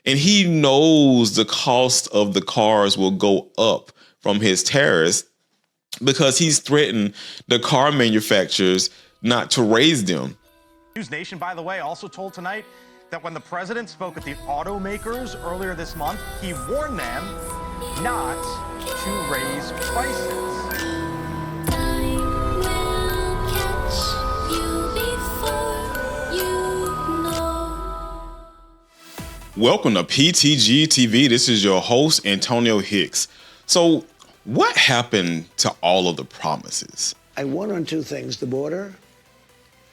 And he knows the cost of the cars will go up from his tariffs because he's threatened the car manufacturers not to raise them. News Nation, by the way, also told tonight that when the president spoke with the automakers earlier this month, he warned them not to raise prices. Welcome to PTGtv. This is your host, Antonio Hicks. So, what happened to all of the promises? I won on two things, the border,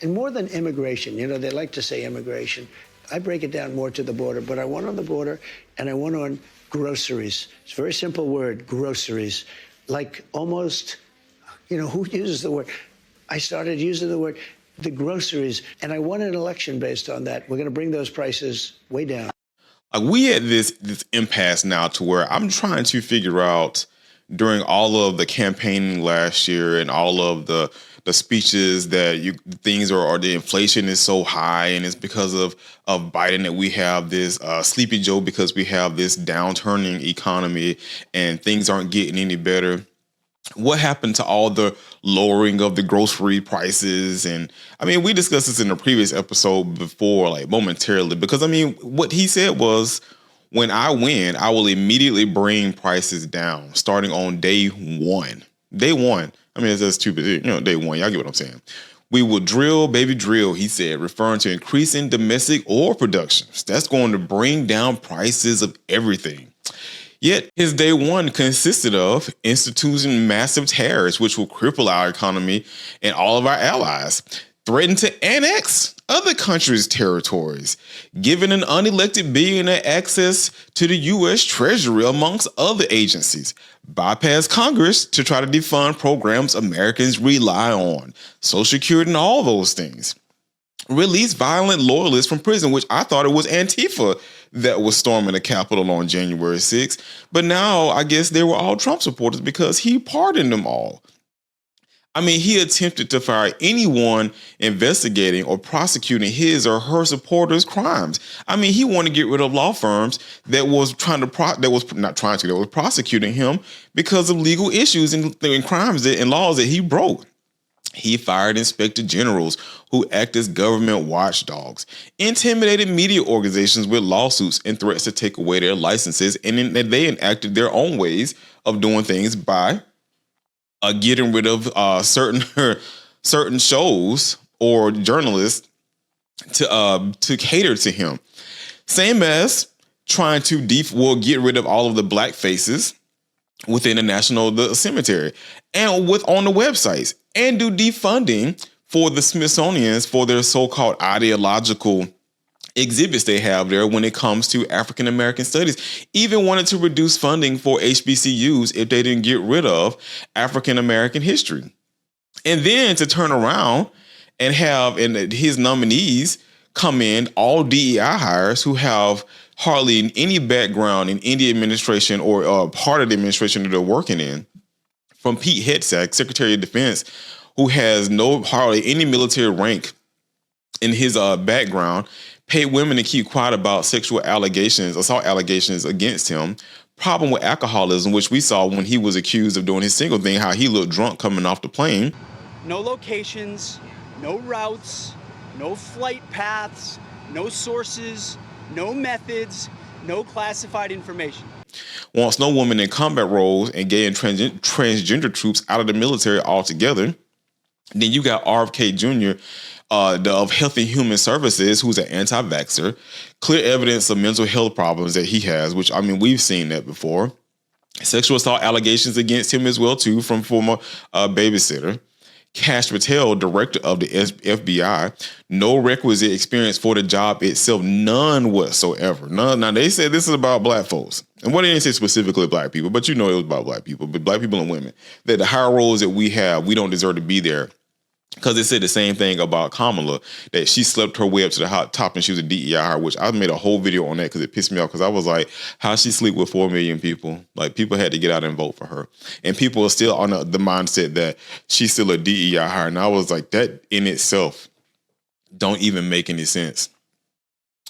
and more than immigration. You know, they like to say immigration. I break it down more to the border, but I won on the border, and I won on groceries. It's a very simple word, groceries. Like almost, you know, who uses the word? I started using the word, the groceries, and I won an election based on that. We're going to bring those prices way down. We at this impasse now to where I'm trying to figure out during all of the campaigning last year and all of the speeches that the inflation is so high and it's because of Biden that we have this Sleepy Joe because we have this downturning economy and things aren't getting any better. What happened to all the lowering of the grocery prices? And I mean, we discussed this in a previous episode before, like momentarily, because I mean, what he said was, when I win, I will immediately bring prices down starting on day one. Day one. I mean, that's stupid. You know, day one. Y'all get what I'm saying. We will drill, baby, drill, he said, referring to increasing domestic oil production. That's going to bring down prices of everything. Yet his day one consisted of instituting massive tariffs, which will cripple our economy and all of our allies, threaten to annex other countries' territories, giving an unelected billionaire access to the U.S. Treasury, amongst other agencies, bypass Congress to try to defund programs Americans rely on, Social Security and all those things. Release violent loyalists from prison, which I thought it was Antifa that was storming the Capitol on January 6th. But now I guess they were all Trump supporters because he pardoned them all. I mean, he attempted to fire anyone investigating or prosecuting his or her supporters' crimes. I mean, he wanted to get rid of law firms that was prosecuting him because of legal issues and crimes and laws that he broke. He fired inspector generals who act as government watchdogs, intimidated media organizations with lawsuits and threats to take away their licenses, and then they enacted their own ways of doing things by getting rid of certain shows or journalists to cater to him. Same as trying to get rid of all of the black faces within the cemetery and on the websites, and do defunding for the Smithsonian's for their so-called ideological exhibits they have there when it comes to African American studies. Even wanted to reduce funding for HBCUs if they didn't get rid of African American history. And then to turn around and have his nominees come in, all DEI hires who have hardly any background in any administration or part of the administration that they're working in. From Pete Hegseth, Secretary of Defense, who has hardly any military rank in his background, paid women to keep quiet about assault allegations against him. Problem with alcoholism, which we saw when he was accused of doing his single thing, how he looked drunk coming off the plane. No locations, no routes, no flight paths, no sources, no methods, no classified information. Wants no women in combat roles and gay and transgender troops out of the military altogether. Then you got RFK Jr., of Health and Human Services, who's an anti-vaxxer. Clear evidence of mental health problems that he has, which, I mean, we've seen that before. Sexual assault allegations against him as well, too, from former babysitter. Cash Patel, director of the FBI, no requisite experience for the job itself, none whatsoever. None. Now, they said this is about black folks. And what they didn't say specifically black people, but you know it was about black people, but black people and women. That the higher roles that we have, we don't deserve to be there. Because they said the same thing about Kamala, that she slept her way up to the hot top and she was a DEI hire, which I made a whole video on that because it pissed me off, because I was like, how she sleep with 4 million people? Like, people had to get out and vote for her. And people are still on the mindset that she's still a DEI hire. And I was like, that in itself don't even make any sense.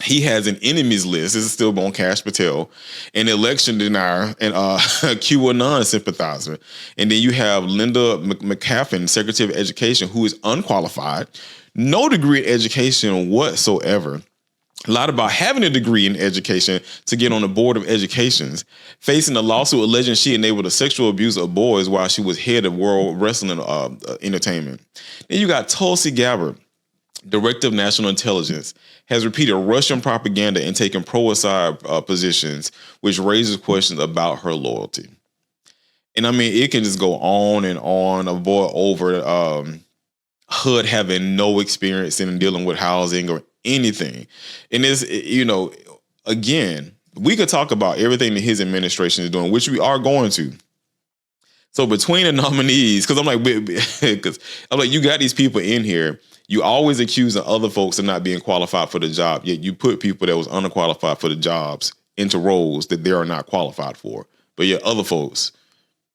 He has an enemies list. This is still on Cash Patel, an election denier, and QAnon sympathizer. And then you have Linda McCaffin, Secretary of Education, who is unqualified, no degree in education whatsoever. Lied about having a degree in education to get on the board of educations, facing a lawsuit alleging she enabled the sexual abuse of boys while she was head of World Wrestling Entertainment. Then you got Tulsi Gabbard, Director of National Intelligence, has repeated Russian propaganda and taken pro-Assad positions, which raises questions about her loyalty. And I mean, it can just go on and on, avoid over Hood having no experience in dealing with housing or anything. And it's, again, we could talk about everything that his administration is doing, which we are going to. So between the nominees, because I'm like, you got these people in here. You always accusing other folks of not being qualified for the job, yet you put people that was underqualified for the jobs into roles that they are not qualified for. But yet other folks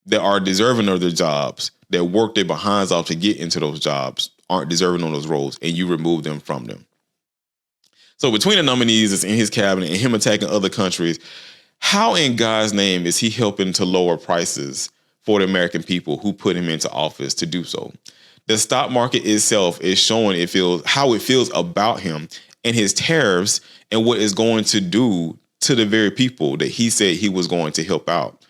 that are deserving of their jobs, that work their behinds off to get into those jobs, aren't deserving of those roles, and you remove them from them. So between the nominees that's in his cabinet and him attacking other countries, how in God's name is he helping to lower prices for the American people who put him into office to do so? The stock market itself is showing how it feels about him and his tariffs and what it's going to do to the very people that he said he was going to help out.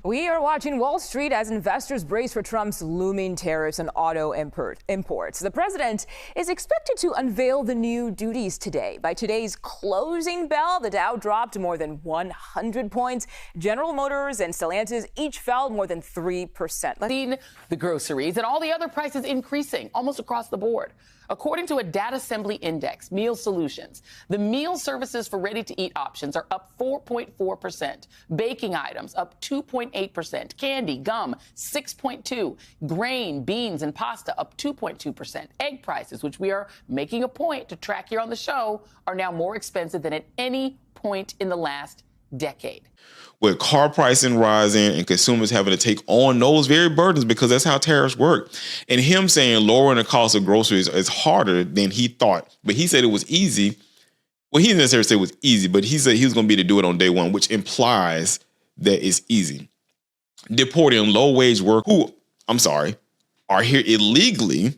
We are watching Wall Street as investors brace for Trump's looming tariffs on auto imports. The president is expected to unveil the new duties today. By today's closing bell, the Dow dropped more than 100 points. General Motors and Stellantis each fell more than 3%. Seen the groceries and all the other prices increasing almost across the board. According to a data assembly index, Meal Solutions, the meal services for ready-to-eat options are up 4.4%. Baking items up 2.8%. Candy, gum, 6.2%. Grain, beans, and pasta up 2.2%. Egg prices, which we are making a point to track here on the show, are now more expensive than at any point in the last decade. With car pricing rising and consumers having to take on those very burdens because that's how tariffs work. And him saying lowering the cost of groceries is harder than he thought. But he said it was easy. Well, he didn't necessarily say it was easy, but he said he was going to be able to do it on day one, which implies that it's easy. Deporting low-wage workers who, are here illegally,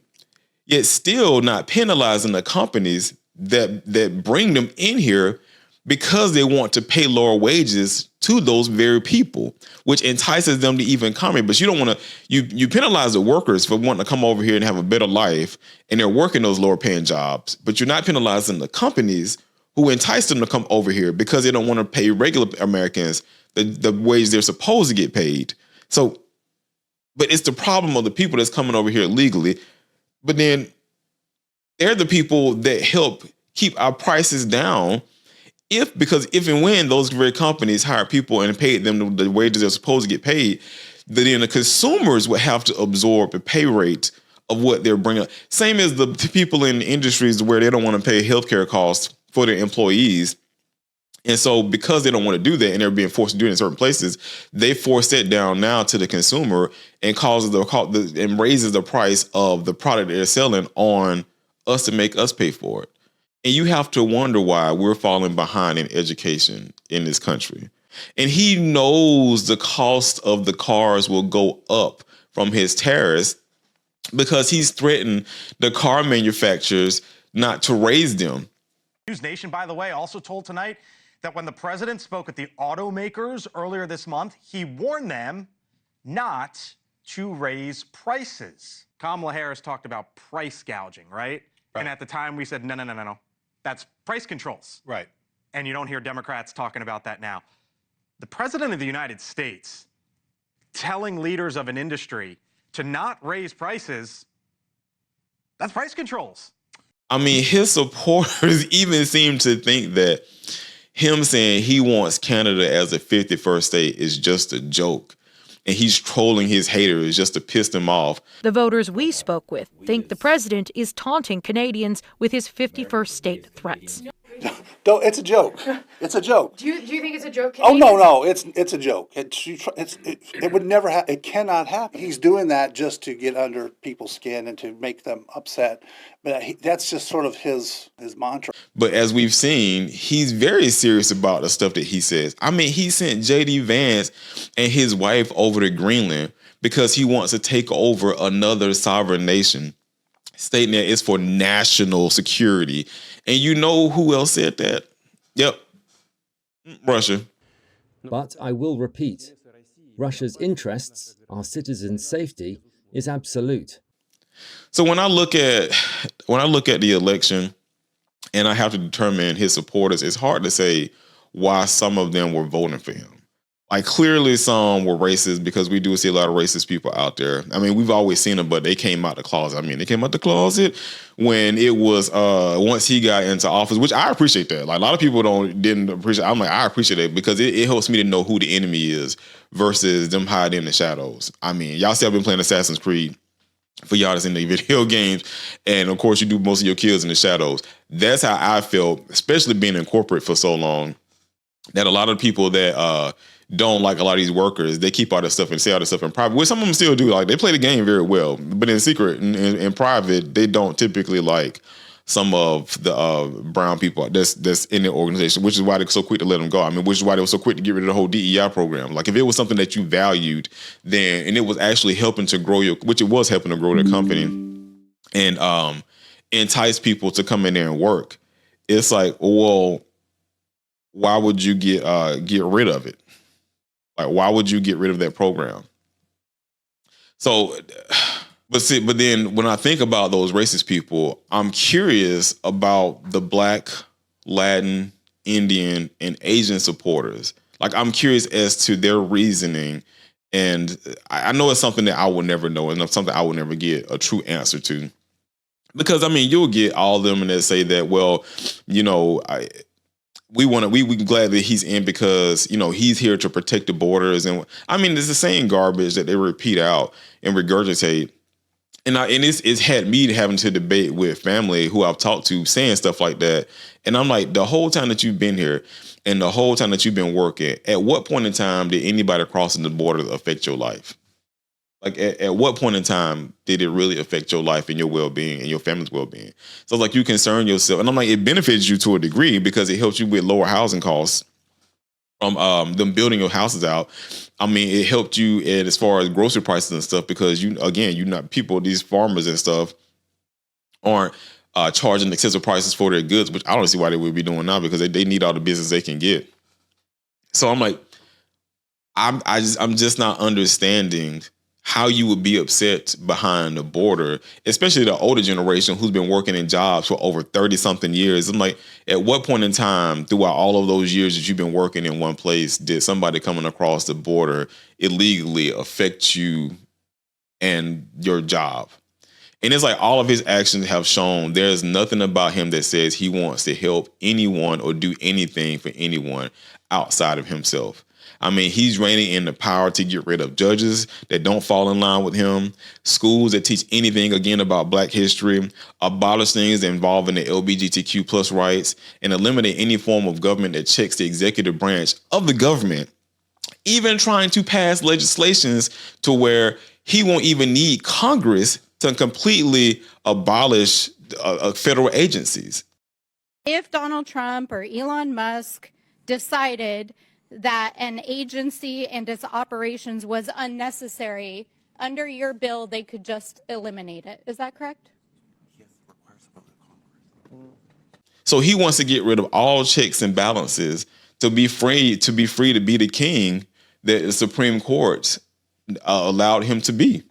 yet still not penalizing the companies that bring them in here because they want to pay lower wages to those very people, which entices them to even come here. But you don't want to, you penalize the workers for wanting to come over here and have a better life, and they're working those lower paying jobs. But you're not penalizing the companies who entice them to come over here because they don't want to pay regular Americans the wage they're supposed to get paid. So, but it's the problem of the people that's coming over here legally. But then they're the people that help keep our prices down. If and when those very companies hire people and paid them the wages they're supposed to get paid, then the consumers would have to absorb the pay rate of what they're bringing. Same as the people in industries where they don't want to pay healthcare costs for their employees. And so because they don't want to do that and they're being forced to do it in certain places, they force that down now to the consumer and raises the price of the product they're selling on us to make us pay for it. And you have to wonder why we're falling behind in education in this country. And he knows the cost of the cars will go up from his tariffs because he's threatened the car manufacturers not to raise them. News Nation, by the way, also told tonight that when the president spoke at the automakers earlier this month, he warned them not to raise prices. Kamala Harris talked about price gouging, right? And at the time we said, no. That's price controls. Right. And you don't hear Democrats talking about that now. The president of the United States telling leaders of an industry to not raise prices, that's price controls. I mean, his supporters even seem to think that him saying he wants Canada as a 51st state is just a joke. And he's trolling his haters just to piss them off. The voters we spoke with think the president is taunting Canadians with his 51st state threats. Don't. It's a joke. It's a joke. Do you think it's a joke? Oh no, it's a joke. It would never happen. It cannot happen. He's doing that just to get under people's skin and to make them upset. But that's just sort of his mantra. But as we've seen, he's very serious about the stuff that he says. I mean, he sent J.D. Vance and his wife over to Greenland because he wants to take over another sovereign nation, stating that it's for national security. And you know who else said that? Yep. Russia. But I will repeat, Russia's interests, our citizens' safety, is absolute. So when I look at the election and I have to determine his supporters, it's hard to say why some of them were voting for him. Like, clearly some were racist, because we do see a lot of racist people out there. I mean, we've always seen them, but they came out the closet. I mean, they came out the closet when it was once he got into office, which I appreciate that. Like, a lot of people didn't appreciate. I'm like, I appreciate it because it helps me to know who the enemy is versus them hiding in the shadows. I mean, y'all see I've been playing Assassin's Creed for y'all that's in the video games, and of course you do most of your kills in the shadows. That's how I felt, especially being in corporate for so long, that a lot of people that don't like a lot of these workers, they keep all this stuff and say all this stuff in private, which some of them still do. Like, they play the game very well, but in secret, in private, they don't typically like some of the brown people that's in their organization, which is why they're so quick to let them go. I mean, which is why they were so quick to get rid of the whole DEI program. Like, if it was something that you valued, then, and it was actually helping to grow which it was helping to grow the company and entice people to come in there and work, it's like, well, why would you get rid of it? Like, why would you get rid of that program? So, but then when I think about those racist people, I'm curious about the Black, Latin, Indian, and Asian supporters. Like, I'm curious as to their reasoning. And I know it's something that I will never know, and it's something I will never get a true answer to. Because, I mean, you'll get all of them and they say that, well, you know, we glad that he's in because, you know, he's here to protect the borders. And I mean, it's the same garbage that they repeat out and regurgitate. And it's had me having to debate with family who I've talked to saying stuff like that. And I'm like, the whole time that you've been here and the whole time that you've been working, at what point in time did anybody crossing the border affect your life? Like, at what point in time did it really affect your life and your well-being and your family's well-being? So, like, you concern yourself. And I'm like, it benefits you to a degree because it helps you with lower housing costs from them building your houses out. I mean, it helped you as far as grocery prices and stuff because, these farmers and stuff aren't charging excessive prices for their goods, which I don't see why they would be doing now because they need all the business they can get. So I'm like, I'm just not understanding how you would be upset behind the border, especially the older generation who's been working in jobs for over 30-something years. I'm like, at what point in time throughout all of those years that you've been working in one place did somebody coming across the border illegally affect you and your job? And it's like all of his actions have shown there's nothing about him that says he wants to help anyone or do anything for anyone outside of himself. I mean, he's reigning in the power to get rid of judges that don't fall in line with him, schools that teach anything, again, about Black history, abolish things involving the LGBTQ plus rights, and eliminate any form of government that checks the executive branch of the government, even trying to pass legislations to where he won't even need Congress to completely abolish federal agencies. If Donald Trump or Elon Musk decided that an agency and its operations was unnecessary, under your bill, they could just eliminate it. Is that correct? So he wants to get rid of all checks and balances to be free to be the king that the Supreme Court allowed him to be.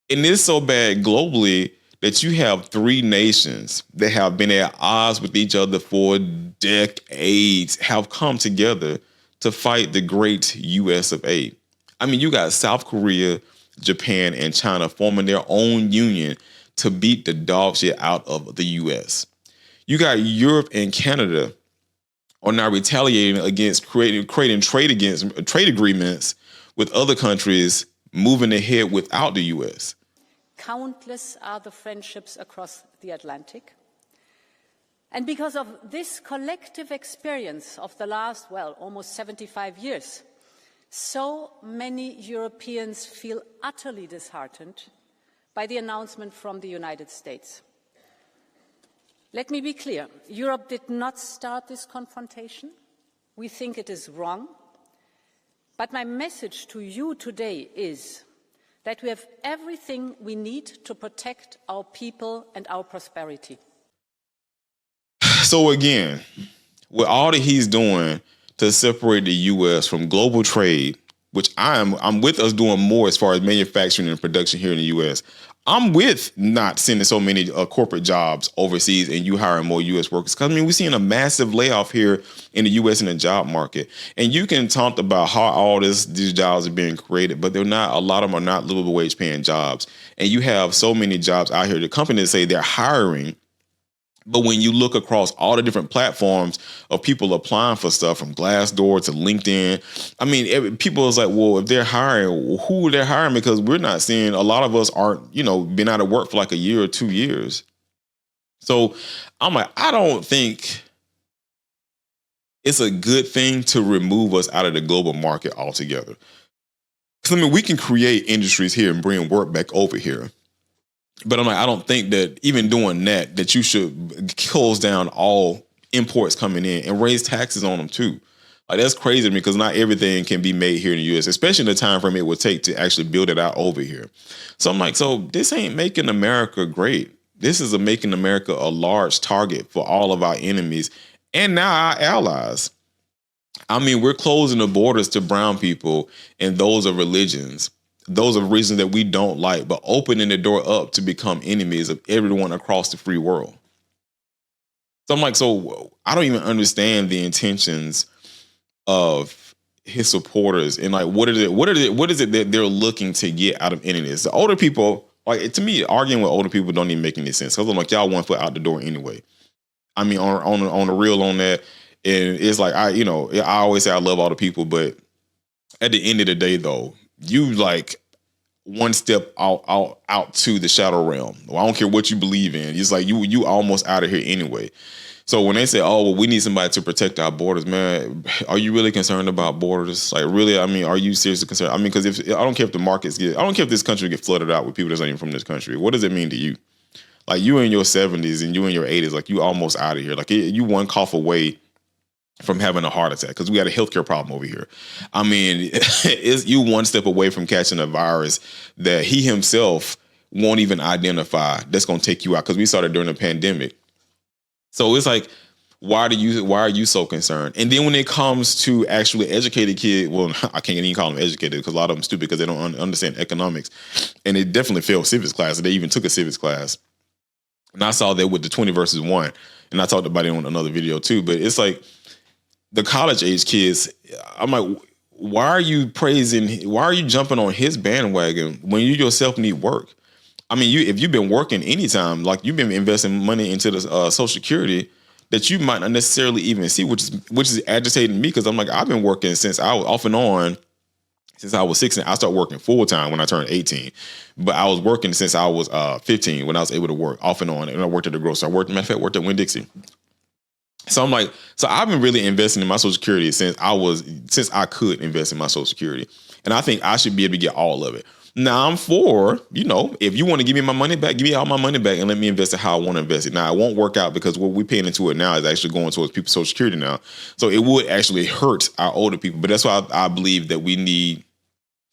And it's so bad globally that you have three nations that have been at odds with each other for decades have come together to fight the great US of A. I mean, you got South Korea, Japan, and China forming their own union to beat the dog shit out of the US. You got Europe and Canada are now retaliating against creating trade agreements with other countries moving ahead without the US. Countless are the friendships across the Atlantic. And because of this collective experience of the last, well, almost 75 years, so many Europeans feel utterly disheartened by the announcement from the United States. Let me be clear, Europe did not start this confrontation. We think it is wrong. But my message to you today is that we have everything we need to protect our people and our prosperity. So again, with all that he's doing to separate the U.S. from global trade, which I'm with us doing more as far as manufacturing and production here in the U.S. I'm with not sending so many corporate jobs overseas and you hiring more U.S. workers. Because, I mean, we're seeing a massive layoff here in the U.S. in the job market. And you can talk about how all these jobs are being created, but they're not, a lot of them are not livable wage paying jobs. And you have so many jobs out here. The companies say they're hiring, but when you look across all the different platforms of people applying for stuff from Glassdoor to LinkedIn, I mean, people is like, well, if they're hiring, who are they hiring? Because we're not seeing, a lot of us aren't, been out of work for like a year or 2 years. So I'm like, I don't think it's a good thing to remove us out of the global market altogether. Because, I mean, we can create industries here and bring work back over here. But I'm like, I don't think that even doing that you should close down all imports coming in and raise taxes on them too. Like, that's crazy to me because not everything can be made here in the U.S., especially in the time frame it would take to actually build it out over here. So I'm like, so this ain't making America great. This is making America a large target for all of our enemies and now our allies. I mean, we're closing the borders to brown people and those of religions. Those are reasons that we don't like, but opening the door up to become enemies of everyone across the free world. So I'm like, so I don't even understand the intentions of his supporters and like, what is it that they're looking to get out of any of this? The older people, like, to me, arguing with older people don't even make any sense. Cause I'm like, y'all 1 foot out the door anyway. I mean, on the real on that. And it's like, I always say I love all the people, but at the end of the day though, you like one step out to the shadow realm. Well, I don't care what you believe in. It's like you almost out of here anyway. So when they say, oh, well, we need somebody to protect our borders, man, are you really concerned about borders? Like, really? I mean, are you seriously concerned? I mean, because I don't care if the markets I don't care if this country get flooded out with people that's not even from this country. What does it mean to you? Like, you in your 70s and you in your 80s, like, you almost out of here. Like, you one cough away from having a heart attack because we got a healthcare problem over here. I mean, it's you one step away from catching a virus that he himself won't even identify that's going to take you out, because we started during the pandemic. So it's like, why are you so concerned? And then when it comes to actually educated kids, well, I can't even call them educated because a lot of them stupid because they don't understand economics. And they definitely failed civics class. They even took a civics class. And I saw that with the 20 versus 1. And I talked about it on another video too. But it's like, the college age kids, I'm like, why are you jumping on his bandwagon when you yourself need work? I mean, if you've been working anytime, like you've been investing money into the Social Security that you might not necessarily even see, which is agitating me, because I'm like, I've been working since I was off and on since I was 16. I started working full time when I turned 18, but I was working since I was 15 when I was able to work off and on, and I worked at the grocery. I worked at Winn-Dixie. So I'm like, so I've been really investing in my Social Security since I could invest in my Social Security. And I think I should be able to get all of it. Now I'm for, if you want to give me my money back, give me all my money back and let me invest it how I want to invest it. Now, it won't work out because what we're paying into it now is actually going towards people's Social Security now. So it would actually hurt our older people. But that's why I believe that we need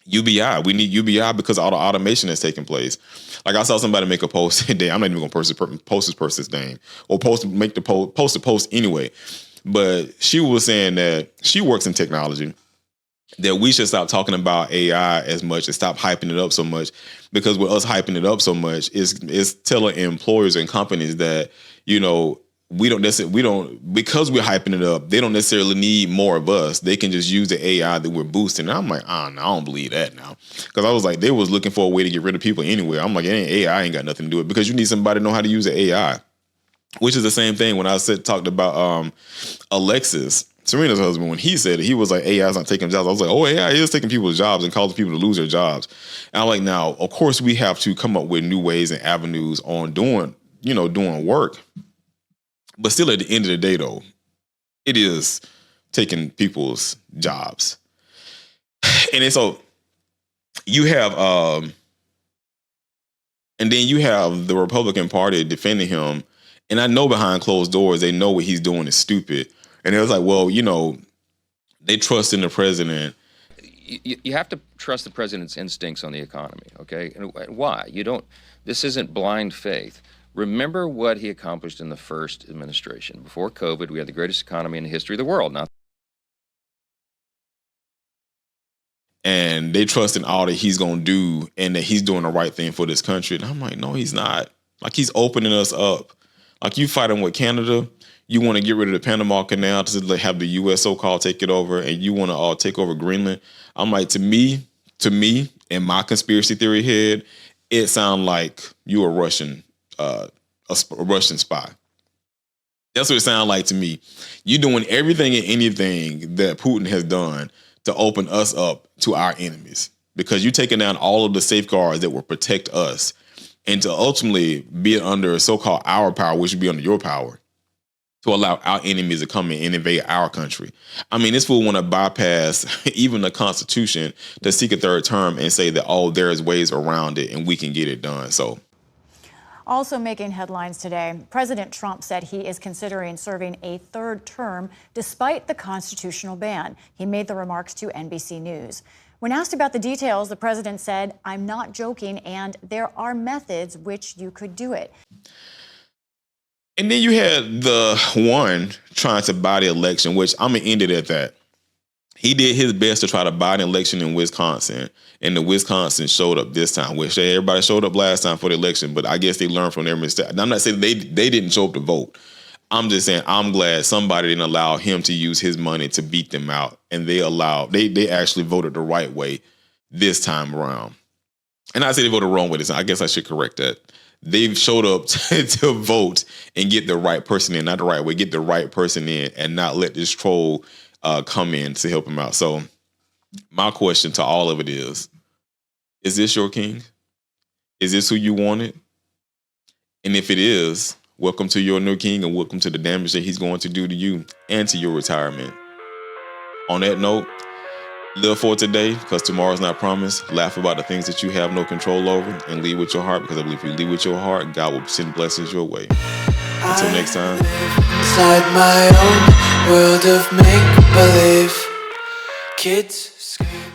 UBI. We need UBI because all the automation is taking place. Like, I saw somebody make a post today. I'm not even going to post this person's name or post a post anyway. But she was saying that she works in technology, that we should stop talking about AI as much and stop hyping it up so much, because with us hyping it up so much, it's telling employers and companies that, because we're hyping it up, they don't necessarily need more of us. They can just use the AI that we're boosting. And I'm like, no, I don't believe that now. Because I was like, they was looking for a way to get rid of people anyway. I'm like, AI ain't got nothing to do with it, because you need somebody to know how to use the AI, which is the same thing when I talked about Alexis, Serena's husband, when he said it, he was like, AI is not taking jobs. I was like, oh, AI is taking people's jobs and causing people to lose their jobs. And I'm like, now, of course, we have to come up with new ways and avenues on doing work. But still, at the end of the day, though, it is taking people's jobs. And then so you have, and then you have the Republican Party defending him. And I know behind closed doors, they know what he's doing is stupid. And it was like, well, you know, they trust in the president. You have to trust the president's instincts on the economy, okay? And why? This isn't blind faith. Remember what he accomplished in the first administration. Before COVID, we had the greatest economy in the history of the world. Now, and they trust in all that he's going to do and that he's doing the right thing for this country. And I'm like, no, he's not. Like, he's opening us up. Like, you fighting with Canada, you want to get rid of the Panama Canal to have the U.S. so-called take it over, and you want to take over Greenland. I'm like, to me, in my conspiracy theory head, it sounds like you a Russian spy. That's what it sounds like to me. You're doing everything and anything that Putin has done to open us up to our enemies, because you're taking down all of the safeguards that will protect us, and to ultimately be under so-called our power, which would be under your power, to allow our enemies to come in and invade our country. I mean, this fool want to bypass even the Constitution to seek a third term and say that, oh, there's ways around it and we can get it done. So, also making headlines today, President Trump said he is considering serving a third term despite the constitutional ban. He made the remarks to NBC News. When asked about the details, the president said, "I'm not joking, and there are methods which you could do it." And then you had the one trying to buy the election, which I'm going to end it at that. He did his best to try to buy an election in Wisconsin, and the Wisconsin showed up this time, which everybody showed up last time for the election, but I guess they learned from their mistake. I'm not saying they didn't show up to vote. I'm just saying I'm glad somebody didn't allow him to use his money to beat them out, and they actually voted the right way this time around. And I say they voted the wrong way this time. I guess I should correct that. They've showed up to vote and get the right person in, not the right way, get the right person in and not let this troll come in to help him out. So my question to all of it is this your king? Is this who you wanted? And if it is, welcome to your new king, and welcome to the damage that he's going to do to you and to your retirement. On that note, live for today, because tomorrow's not promised. Laugh about the things that you have no control over, and lead with your heart, because I believe if you lead with your heart, God will send blessings your way. Until next time. Inside my own world of make-believe, kids scream.